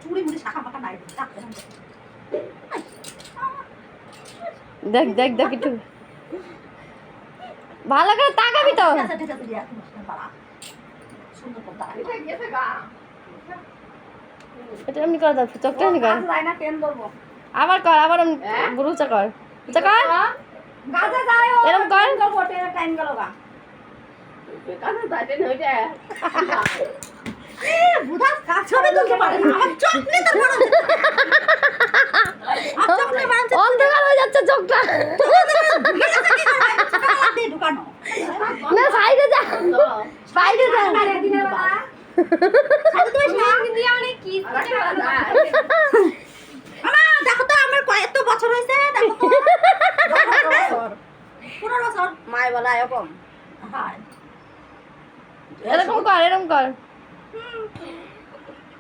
চুড়ি মুড়ি শাখা মাখা নাই দেখ দেখ দেখ একটু ভালো করে তাকাবি তো। এটা এমনি কর দাও, চোখটা এমনি কর। আবার কর, আবার গুরুচা কর, উঁচা কর, এরকম কর। অন্ধকার হয়ে যাচ্ছে চোখটা। না সাইডে যা, সাইডে যা। দেখো তো আমার কত বছর হয়েছে, দেখো তো 15 বছর। মায় বলা এরকম, এরকম কর, এরকম কর।